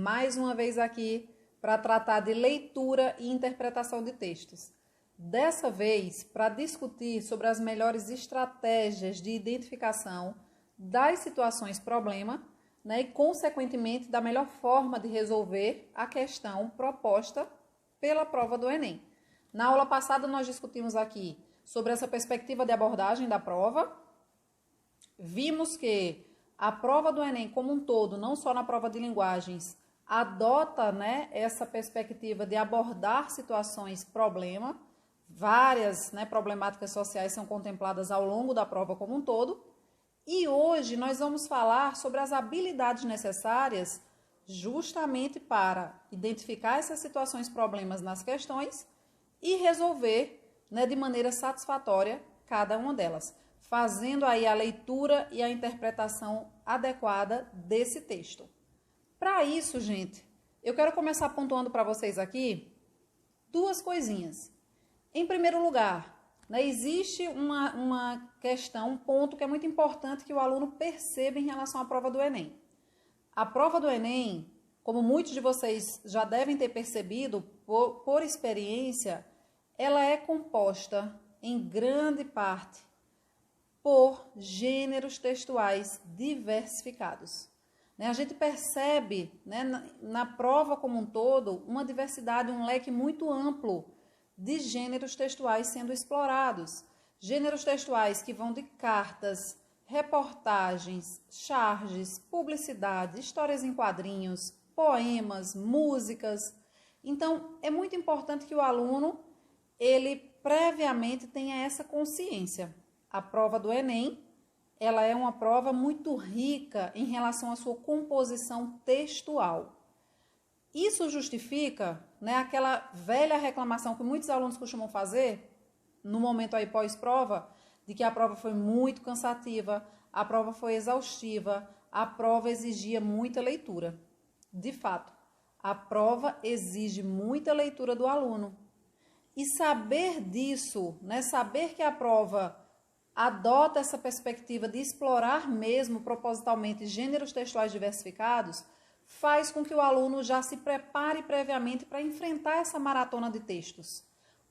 mais uma vez aqui para tratar de leitura e interpretação de textos. Dessa vez, para discutir sobre as melhores estratégias de identificação das situações problema, né, e, consequentemente, da melhor forma de resolver a questão proposta pela prova do Enem. Na aula passada, nós discutimos aqui sobre essa perspectiva de abordagem da prova. Vimos que a prova do Enem como um todo, não só na prova de linguagens, adota, né, essa perspectiva de abordar situações problema. Várias, né, problemáticas sociais são contempladas ao longo da prova como um todo. E hoje nós vamos falar sobre as habilidades necessárias justamente para identificar essas situações problemas nas questões e resolver, né, de maneira satisfatória cada uma delas, fazendo aí a leitura e a interpretação adequada desse texto. Para isso, gente, eu quero começar pontuando para vocês aqui duas coisinhas. Em primeiro lugar, né, existe uma questão, um ponto que é muito importante que o aluno perceba em relação à prova do Enem. A prova do Enem, como muitos de vocês já devem ter percebido por experiência, ela é composta em grande parte por gêneros textuais diversificados. A gente percebe, né, na prova como um todo uma diversidade, um leque muito amplo de gêneros textuais sendo explorados. Gêneros textuais que vão de cartas, reportagens, charges, publicidade, histórias em quadrinhos, poemas, músicas. Então, é muito importante que o aluno, ele previamente tenha essa consciência. A prova do Enem, ela é uma prova muito rica em relação à sua composição textual. Isso justifica, né, aquela velha reclamação que muitos alunos costumam fazer no momento aí pós-prova, de que a prova foi muito cansativa, a prova foi exaustiva, a prova exigia muita leitura. De fato, a prova exige muita leitura do aluno. E saber disso, né, saber que a prova adota essa perspectiva de explorar mesmo propositalmente gêneros textuais diversificados, faz com que o aluno já se prepare previamente para enfrentar essa maratona de textos.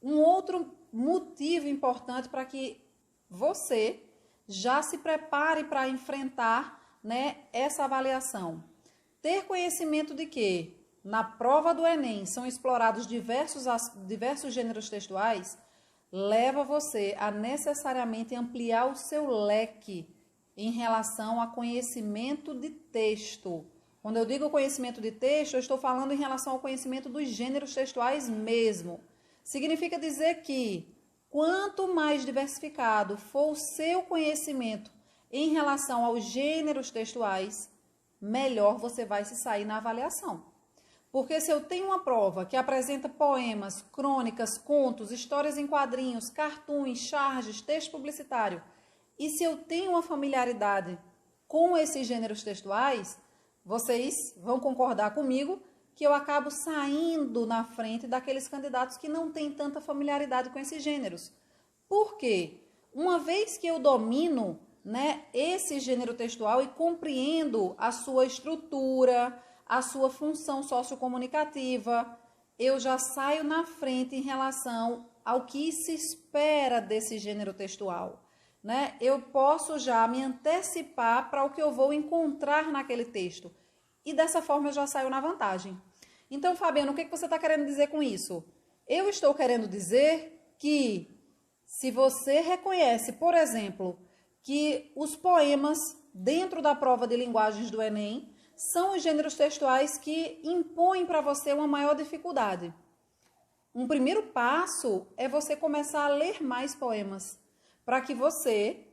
Um outro motivo importante para que você já se prepare para enfrentar, né, essa avaliação. Ter conhecimento de que na prova do Enem são explorados diversos gêneros textuais leva você a necessariamente ampliar o seu leque em relação a conhecimento de texto. Quando eu digo conhecimento de texto, eu estou falando em relação ao conhecimento dos gêneros textuais mesmo. Significa dizer que quanto mais diversificado for o seu conhecimento em relação aos gêneros textuais, melhor você vai se sair na avaliação. Porque se eu tenho uma prova que apresenta poemas, crônicas, contos, histórias em quadrinhos, cartoons, charges, texto publicitário, e se eu tenho uma familiaridade com esses gêneros textuais, vocês vão concordar comigo que eu acabo saindo na frente daqueles candidatos que não têm tanta familiaridade com esses gêneros. Por quê? Uma vez que eu domino, né, esse gênero textual e compreendo a sua estrutura, a sua função sociocomunicativa, eu já saio na frente em relação ao que se espera desse gênero textual, né? Eu posso já me antecipar para o que eu vou encontrar naquele texto. E dessa forma eu já saio na vantagem. Então, Fabiano, o que você está querendo dizer com isso? Eu estou querendo dizer que se você reconhece, por exemplo, que os poemas dentro da prova de linguagens do Enem são os gêneros textuais que impõem para você uma maior dificuldade. Um primeiro passo é você começar a ler mais poemas, para que você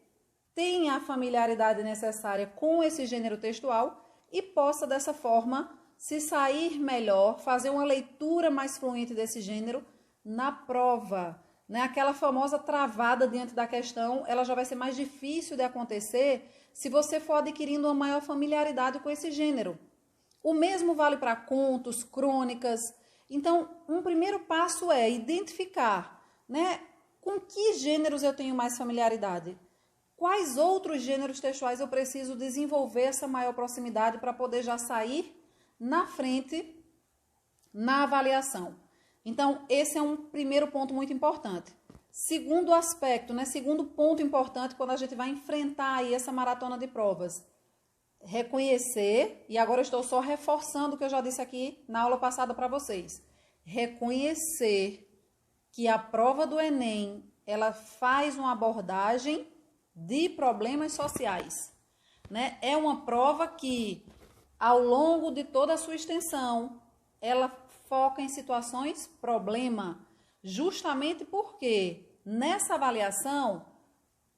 tenha a familiaridade necessária com esse gênero textual e possa, dessa forma, se sair melhor, fazer uma leitura mais fluente desse gênero na prova. Né? Aquela famosa travada diante da questão, ela já vai ser mais difícil de acontecer se você for adquirindo uma maior familiaridade com esse gênero. O mesmo vale para contos, crônicas. Então, um primeiro passo é identificar, né, com que gêneros eu tenho mais familiaridade. Quais outros gêneros textuais eu preciso desenvolver essa maior proximidade para poder já sair na frente na avaliação. Então, esse é um primeiro ponto muito importante. Segundo aspecto, né? Segundo ponto importante quando a gente vai enfrentar aí essa maratona de provas. Reconhecer, e agora eu estou só reforçando o que eu já disse aqui na aula passada para vocês. Reconhecer que a prova do Enem, ela faz uma abordagem de problemas sociais, né? É uma prova que, ao longo de toda a sua extensão, ela foca em situações problema, justamente porque nessa avaliação,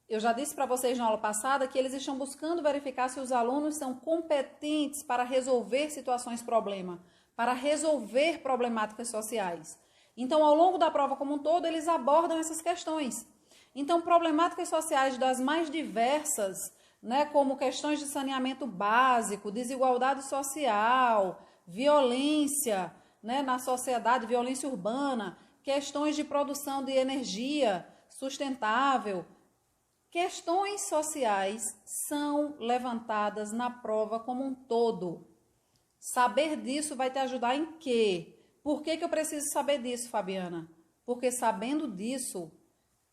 eu já disse para vocês na aula passada que eles estão buscando verificar se os alunos são competentes para resolver situações problema, para resolver problemáticas sociais. Então, ao longo da prova como um todo, eles abordam essas questões. Então, problemáticas sociais das mais diversas, né, como questões de saneamento básico, desigualdade social, violência, né, na sociedade, violência urbana, questões de produção de energia sustentável, questões sociais são levantadas na prova como um todo. Saber disso vai te ajudar em quê? Por que eu preciso saber disso, Fabiana? Porque sabendo disso,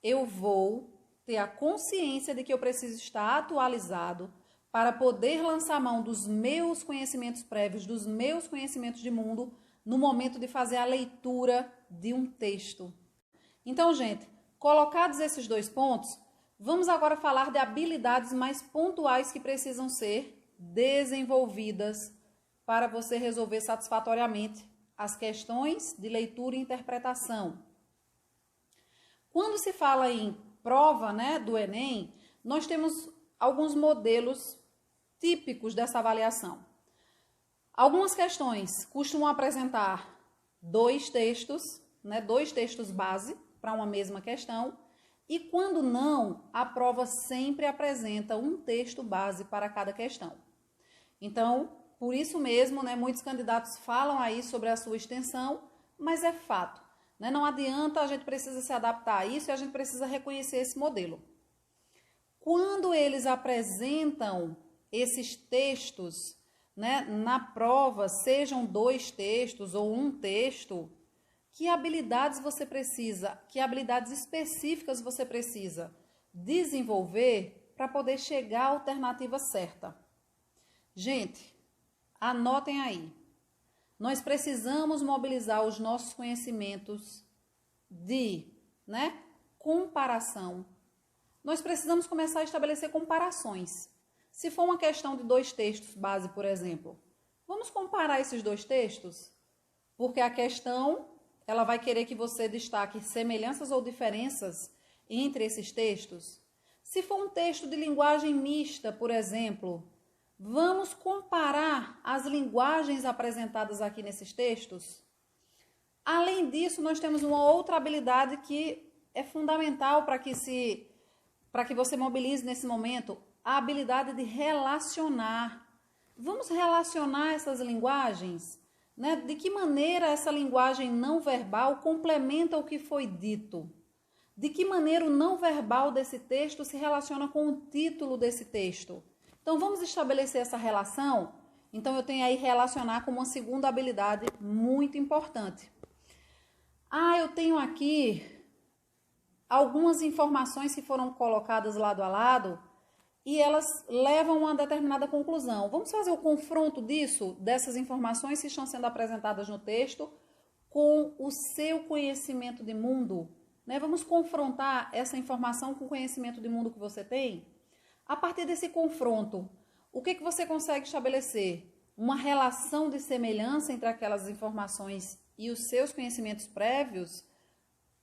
eu vou ter a consciência de que eu preciso estar atualizado para poder lançar mão dos meus conhecimentos prévios, dos meus conhecimentos de mundo, no momento de fazer a leitura de um texto. Então, gente, colocados esses dois pontos, vamos agora falar de habilidades mais pontuais que precisam ser desenvolvidas para você resolver satisfatoriamente as questões de leitura e interpretação. Quando se fala em prova, né, do Enem, nós temos alguns modelos típicos dessa avaliação. Algumas questões costumam apresentar dois textos, né, dois textos base para uma mesma questão, e quando não, a prova sempre apresenta um texto base para cada questão. Então, por isso mesmo, né, muitos candidatos falam aí sobre a sua extensão, mas é fato, né? Não adianta, a gente precisa se adaptar a isso e a gente precisa reconhecer esse modelo. Quando eles apresentam esses textos, né, na prova, sejam dois textos ou um texto, que habilidades você precisa, que habilidades específicas você precisa desenvolver para poder chegar à alternativa certa? Gente, anotem aí. Nós precisamos mobilizar os nossos conhecimentos de, né, comparação. Nós precisamos começar a estabelecer comparações. Se for uma questão de dois textos base, por exemplo, vamos comparar esses dois textos? Porque a questão, ela vai querer que você destaque semelhanças ou diferenças entre esses textos. Se for um texto de linguagem mista, por exemplo, vamos comparar as linguagens apresentadas aqui nesses textos? Além disso, nós temos uma outra habilidade que é fundamental para que você mobilize nesse momento, a habilidade de relacionar. Vamos relacionar essas linguagens, né? De que maneira essa linguagem não verbal complementa o que foi dito? De que maneira o não verbal desse texto se relaciona com o título desse texto? Então, vamos estabelecer essa relação? Então, eu tenho aí relacionar como uma segunda habilidade muito importante. Eu tenho aqui algumas informações que foram colocadas lado a lado e elas levam a uma determinada conclusão. Vamos fazer o confronto disso, dessas informações que estão sendo apresentadas no texto, com o seu conhecimento de mundo, né? Vamos confrontar essa informação com o conhecimento de mundo que você tem? A partir desse confronto, o que você consegue estabelecer? Uma relação de semelhança entre aquelas informações e os seus conhecimentos prévios?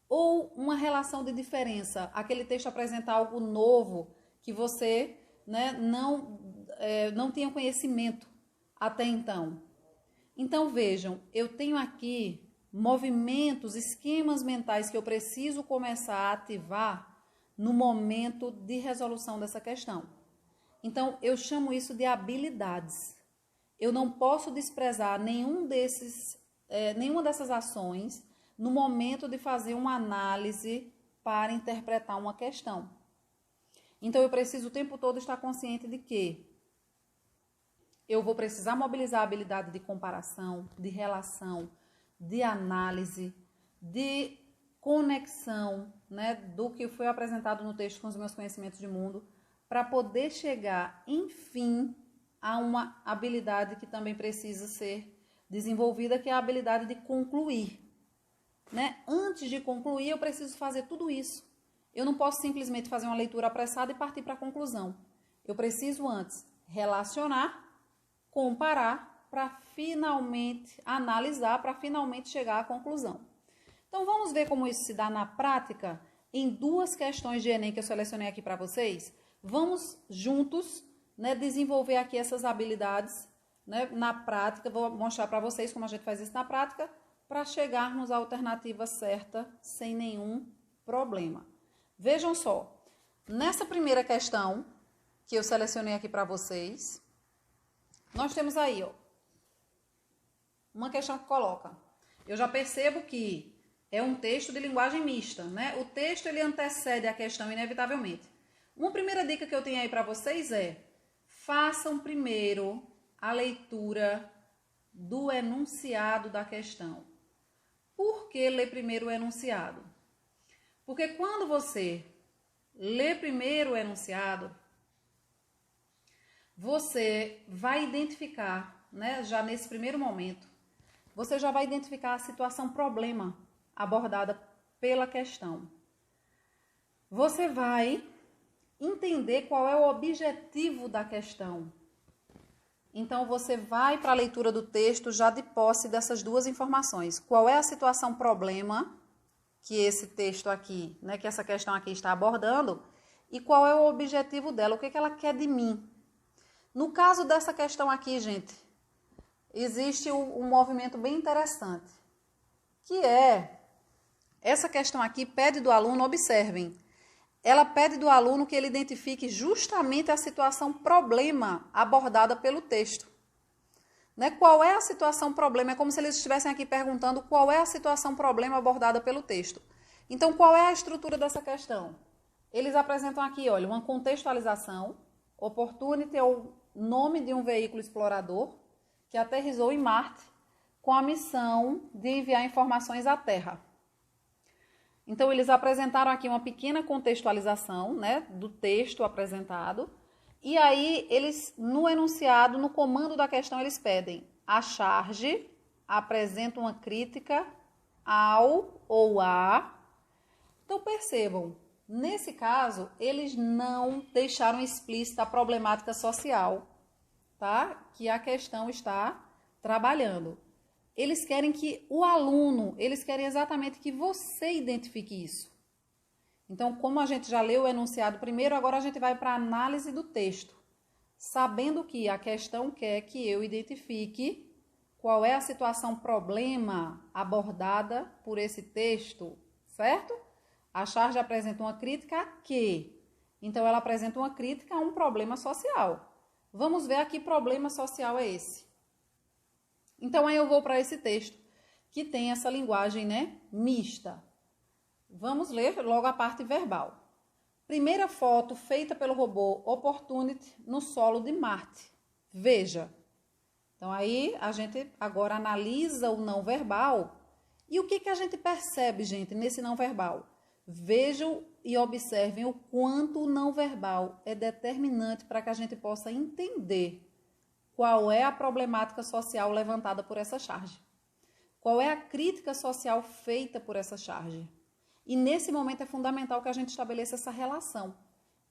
Ou uma relação de diferença? Aquele texto apresenta algo novo que você, né, não tinha conhecimento até então. Então, vejam, eu tenho aqui movimentos, esquemas mentais que eu preciso começar a ativar no momento de resolução dessa questão. Então, eu chamo isso de habilidades. Eu não posso desprezar nenhuma dessas ações no momento de fazer uma análise para interpretar uma questão. Então, eu preciso o tempo todo estar consciente de que eu vou precisar mobilizar a habilidade de comparação, de relação, de análise, de conexão, né, do que foi apresentado no texto com os meus conhecimentos de mundo, para poder chegar, enfim, a uma habilidade que também precisa ser desenvolvida, que é a habilidade de concluir. Né? Antes de concluir, eu preciso fazer tudo isso. Eu não posso simplesmente fazer uma leitura apressada e partir para a conclusão. Eu preciso antes relacionar, comparar, para finalmente analisar, para finalmente chegar à conclusão. Então, vamos ver como isso se dá na prática em duas questões de Enem que eu selecionei aqui para vocês. Vamos juntos, né, desenvolver aqui essas habilidades, né, na prática. Vou mostrar para vocês como a gente faz isso na prática, para chegarmos à alternativa certa sem nenhum problema. Vejam só, nessa primeira questão que eu selecionei aqui para vocês, nós temos aí, ó, uma questão que coloca. Eu já percebo que é um texto de linguagem mista, né? O texto, ele antecede a questão inevitavelmente. Uma primeira dica que eu tenho aí para vocês é: façam primeiro a leitura do enunciado da questão. Por que ler primeiro o enunciado? Porque quando você lê primeiro o enunciado, você vai identificar, né, já nesse primeiro momento, você já vai identificar a situação problema abordada pela questão. Você vai entender qual é o objetivo da questão. Então, você vai para a leitura do texto já de posse dessas duas informações. Qual é a situação problema que esse texto aqui, né, que essa questão aqui está abordando, e qual é o objetivo dela, o que ela quer de mim. No caso dessa questão aqui, gente, existe um movimento bem interessante, que é, essa questão aqui pede do aluno, observem, ela pede do aluno que ele identifique justamente a situação problema abordada pelo texto. Né? Qual é a situação problema? É como se eles estivessem aqui perguntando qual é a situação problema abordada pelo texto. Então, qual é a estrutura dessa questão? Eles apresentam aqui, olha, uma contextualização. Opportunity é o nome de um veículo explorador que aterrissou em Marte com a missão de enviar informações à Terra. Então, eles apresentaram aqui uma pequena contextualização, né, do texto apresentado. E aí, eles, no enunciado, no comando da questão, eles pedem: a charge apresenta uma crítica ao ou a. Então, percebam, nesse caso, eles não deixaram explícita a problemática social, tá? Que a questão está trabalhando. Eles querem que o aluno, eles querem exatamente que você identifique isso. Então, como a gente já leu o enunciado primeiro, agora a gente vai para a análise do texto, sabendo que a questão quer que eu identifique qual é a situação problema abordada por esse texto, certo? A charge apresenta uma crítica a quê? Então, ela apresenta uma crítica a um problema social. Vamos ver a que problema social é esse. Então, aí eu vou para esse texto, que tem essa linguagem, né, mista. Vamos ler logo a parte verbal. Primeira foto feita pelo robô Opportunity no solo de Marte. Veja. Então, aí a gente agora analisa o não verbal. E o que a gente percebe, gente, nesse não verbal? Vejam e observem o quanto o não verbal é determinante para que a gente possa entender qual é a problemática social levantada por essa charge. Qual é a crítica social feita por essa charge. E nesse momento é fundamental que a gente estabeleça essa relação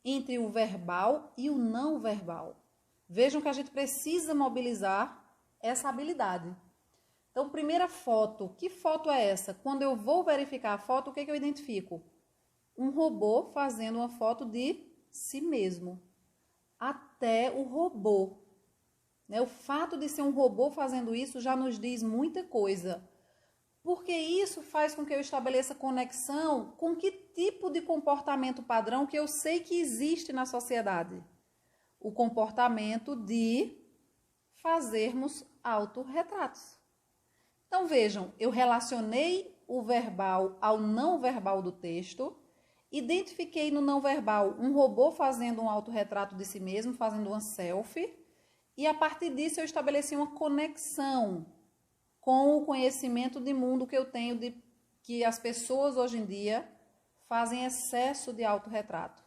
entre o verbal e o não verbal. Vejam que a gente precisa mobilizar essa habilidade. Então, primeira foto. Que foto é essa? Quando eu vou verificar a foto, o que eu identifico? Um robô fazendo uma foto de si mesmo. Até o robô. O fato de ser um robô fazendo isso já nos diz muita coisa. Porque isso faz com que eu estabeleça conexão com que tipo de comportamento padrão que eu sei que existe na sociedade. O comportamento de fazermos autorretratos. Então, vejam, eu relacionei o verbal ao não verbal do texto, identifiquei no não verbal um robô fazendo um autorretrato de si mesmo, fazendo uma selfie, e a partir disso eu estabeleci uma conexão com o conhecimento de mundo que eu tenho de que as pessoas hoje em dia fazem excesso de autorretrato.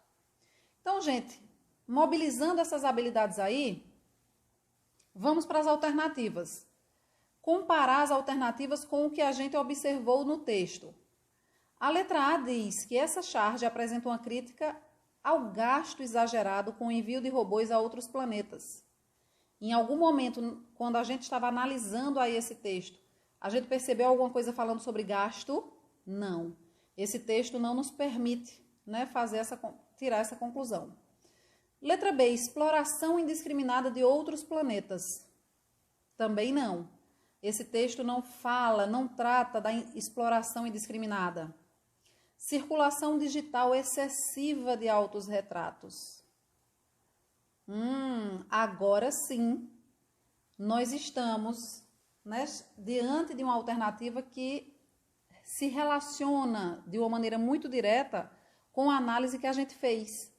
Então, gente, mobilizando essas habilidades aí, vamos para as alternativas. Comparar as alternativas com o que a gente observou no texto. A letra A diz que essa charge apresenta uma crítica ao gasto exagerado com o envio de robôs a outros planetas. Em algum momento, quando a gente estava analisando aí esse texto, a gente percebeu alguma coisa falando sobre gasto? Não. Esse texto não nos permite, né, tirar essa conclusão. Letra B, exploração indiscriminada de outros planetas. Também não. Esse texto não fala, não trata da exploração indiscriminada. Circulação digital excessiva de autorretratos. Agora sim, nós estamos, né, diante de uma alternativa que se relaciona de uma maneira muito direta com a análise que a gente fez.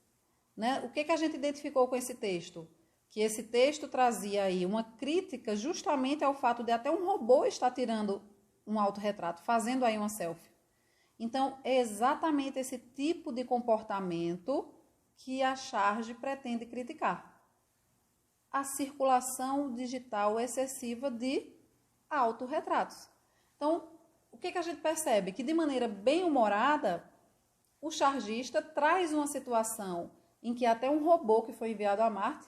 Né? O que a gente identificou com esse texto? Que esse texto trazia aí uma crítica justamente ao fato de até um robô estar tirando um autorretrato, fazendo aí uma selfie. Então, é exatamente esse tipo de comportamento que a charge pretende criticar. A circulação digital excessiva de autorretratos. Então, o que a gente percebe? Que de maneira bem humorada, o chargista traz uma situação em que até um robô que foi enviado a Marte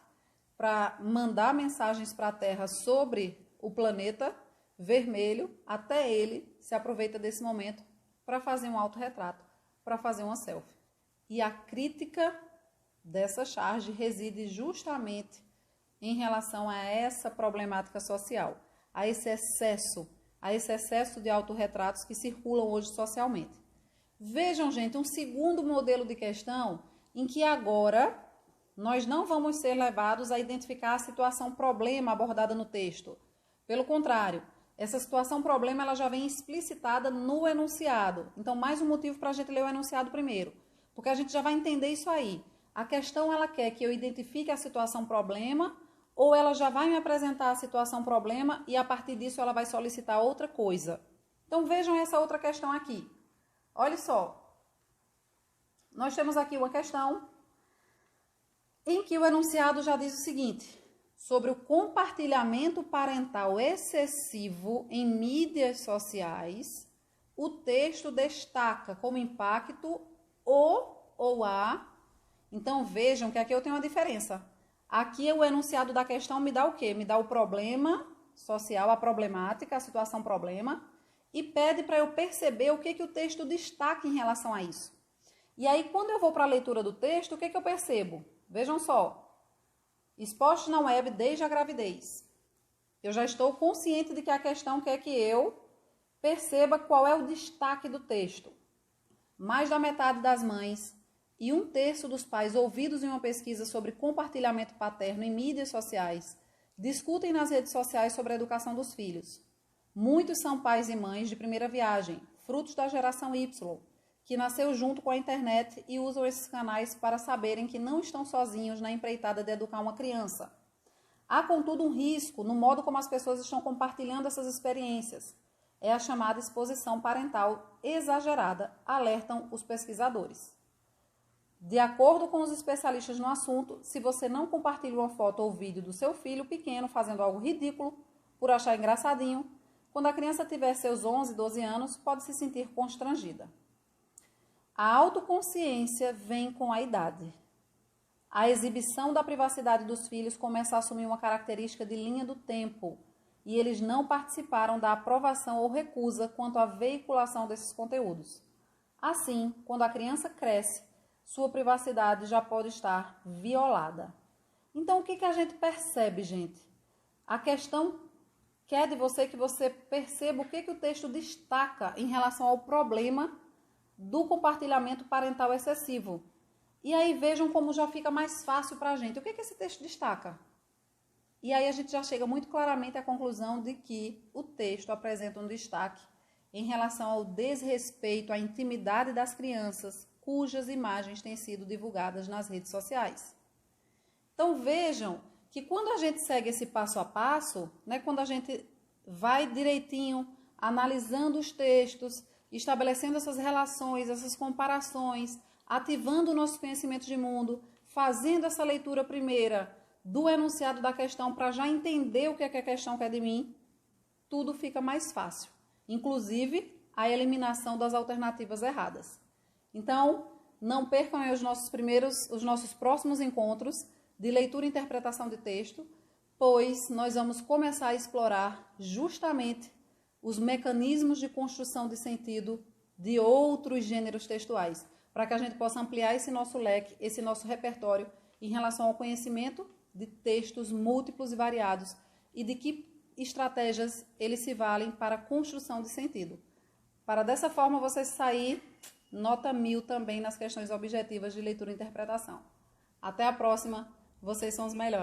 para mandar mensagens para a Terra sobre o planeta vermelho, até ele se aproveita desse momento para fazer um autorretrato, para fazer uma selfie. E a crítica dessa charge reside justamente em relação a essa problemática social, a esse excesso de autorretratos que circulam hoje socialmente. Vejam, gente, um segundo modelo de questão em que agora nós não vamos ser levados a identificar a situação problema abordada no texto. Pelo contrário, essa situação problema ela já vem explicitada no enunciado. Então, mais um motivo para a gente ler o enunciado primeiro, porque a gente já vai entender isso aí. A questão ela quer que eu identifique a situação problema ou ela já vai me apresentar a situação problema e a partir disso ela vai solicitar outra coisa. Então, vejam essa outra questão aqui. Olha só. Nós temos aqui uma questão em que o enunciado já diz o seguinte: sobre o compartilhamento parental excessivo em mídias sociais, o texto destaca como impacto o ou a. Então, vejam que aqui eu tenho uma diferença. Aqui o enunciado da questão me dá o quê? Me dá o problema social, a problemática, a situação problema, e pede para eu perceber o que o texto destaca em relação a isso. E aí, quando eu vou para a leitura do texto, o que eu percebo? Vejam só. Expostos na web desde a gravidez. Eu já estou consciente de que a questão quer que eu perceba qual é o destaque do texto. Mais da metade das mães e 1/3 dos pais ouvidos em uma pesquisa sobre compartilhamento paterno em mídias sociais discutem nas redes sociais sobre a educação dos filhos. Muitos são pais e mães de primeira viagem, frutos da geração Y, que nasceu junto com a internet e usam esses canais para saberem que não estão sozinhos na empreitada de educar uma criança. Há, contudo, um risco no modo como as pessoas estão compartilhando essas experiências. É a chamada exposição parental exagerada, alertam os pesquisadores. De acordo com os especialistas no assunto, se você não compartilha uma foto ou vídeo do seu filho pequeno fazendo algo ridículo, por achar engraçadinho, quando a criança tiver seus 11, 12 anos, pode se sentir constrangida. A autoconsciência vem com a idade. A exibição da privacidade dos filhos começa a assumir uma característica de linha do tempo e eles não participaram da aprovação ou recusa quanto à veiculação desses conteúdos. Assim, quando a criança cresce, sua privacidade já pode estar violada. Então, o que a gente percebe, gente? A questão quer de você que você perceba o que o texto destaca em relação ao problema do compartilhamento parental excessivo. E aí vejam como já fica mais fácil para a gente. O que esse texto destaca? E aí a gente já chega muito claramente à conclusão de que o texto apresenta um destaque em relação ao desrespeito à intimidade das crianças, cujas imagens têm sido divulgadas nas redes sociais. Então vejam que quando a gente segue esse passo a passo, né, quando a gente vai direitinho analisando os textos, estabelecendo essas relações, essas comparações, ativando o nosso conhecimento de mundo, fazendo essa leitura primeira do enunciado da questão para já entender o que é que a questão quer de mim, tudo fica mais fácil, inclusive a eliminação das alternativas erradas. Então, não percam aí os nossos próximos encontros de leitura e interpretação de texto, pois nós vamos começar a explorar justamente os mecanismos de construção de sentido de outros gêneros textuais, para que a gente possa ampliar esse nosso leque, esse nosso repertório em relação ao conhecimento de textos múltiplos e variados e de que estratégias eles se valem para a construção de sentido. Para dessa forma você sair nota 1000 também nas questões objetivas de leitura e interpretação. Até a próxima, vocês são os melhores.